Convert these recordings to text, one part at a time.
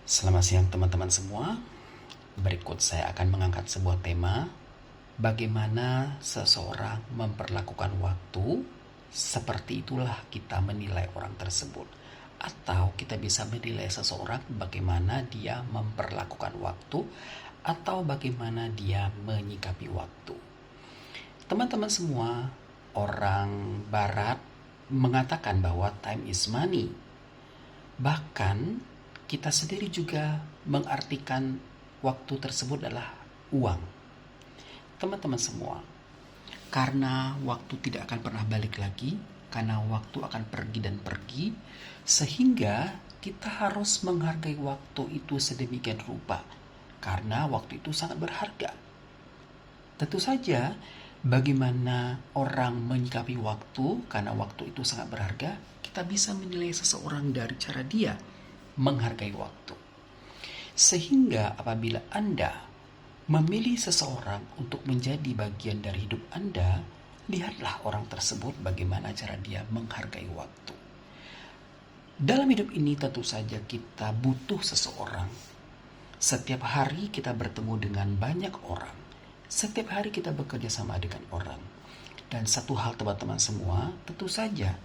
Selamat siang teman-teman semua. Berikut saya akan mengangkat sebuah tema, bagaimana seseorang memperlakukan waktu, seperti itulah kita menilai orang tersebut. Atau kita bisa menilai seseorang bagaimana dia memperlakukan waktu, atau bagaimana dia menyikapi waktu. Teman-teman semua, orang barat mengatakan bahwa time is money. Bahkan kita sendiri juga mengartikan waktu tersebut adalah uang. Teman-teman semua, karena waktu tidak akan pernah balik lagi, karena waktu akan pergi dan pergi, sehingga kita harus menghargai waktu itu sedemikian rupa, karena waktu itu sangat berharga. Tentu saja, bagaimana orang menyikapi waktu, karena waktu itu sangat berharga, kita bisa menilai seseorang dari cara dia menghargai waktu. Sehingga apabila Anda memilih seseorang untuk menjadi bagian dari hidup Anda, lihatlah orang tersebut bagaimana cara dia menghargai waktu. Dalam hidup ini tentu saja kita butuh seseorang. Setiap hari kita bertemu dengan banyak orang. Setiap hari kita bekerja sama dengan orang. Dan satu hal teman-teman semua, tentu saja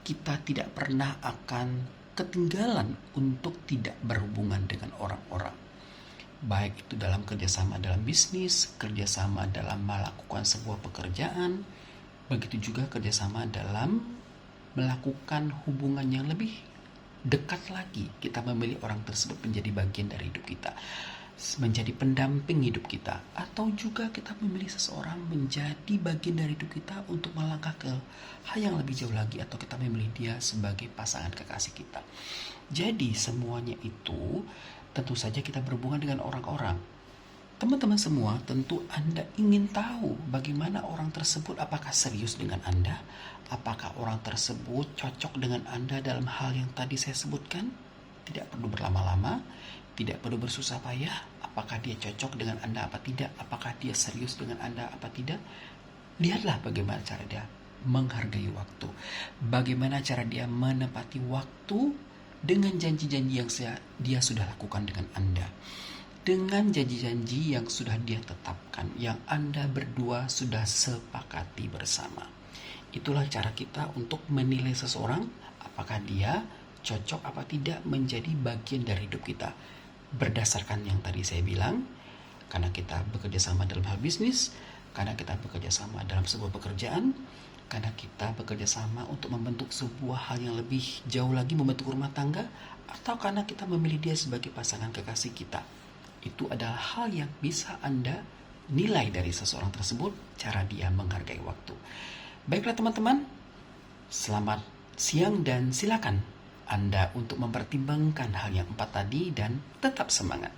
kita tidak pernah akan ketinggalan untuk tidak berhubungan dengan orang-orang. Baik itu dalam kerjasama dalam bisnis, kerjasama dalam melakukan sebuah pekerjaan, begitu juga kerjasama dalam melakukan hubungan yang lebih dekat lagi. Kita memilih orang tersebut menjadi bagian dari hidup kita, menjadi pendamping hidup kita, atau juga kita memilih seseorang menjadi bagian dari hidup kita untuk melangkah ke hal yang lebih jauh lagi, atau kita memilih dia sebagai pasangan kekasih kita. Jadi semuanya itu tentu saja kita berhubungan dengan orang-orang. Teman-teman semua, tentu Anda ingin tahu bagaimana orang tersebut, apakah serius dengan Anda, apakah orang tersebut cocok dengan Anda dalam hal yang tadi saya sebutkan. Tidak perlu berlama-lama, tidak perlu bersusah payah. Apakah dia cocok dengan Anda apa tidak, apakah dia serius dengan Anda apa tidak. Lihatlah bagaimana cara dia menghargai waktu, bagaimana cara dia menepati waktu dengan janji-janji yang dia sudah lakukan dengan Anda, dengan janji-janji yang sudah dia tetapkan, yang Anda berdua sudah sepakati bersama. Itulah cara kita untuk menilai seseorang, apakah dia cocok apa tidak menjadi bagian dari hidup kita. Berdasarkan yang tadi saya bilang, karena kita bekerja sama dalam hal bisnis, karena kita bekerja sama dalam sebuah pekerjaan, karena kita bekerja sama untuk membentuk sebuah hal yang lebih jauh lagi, membentuk rumah tangga, atau karena kita memilih dia sebagai pasangan kekasih kita. Itu adalah hal yang bisa Anda nilai dari seseorang tersebut, cara dia menghargai waktu. Baiklah teman-teman, selamat siang dan silakan Anda untuk mempertimbangkan hal yang 4 tadi dan tetap semangat.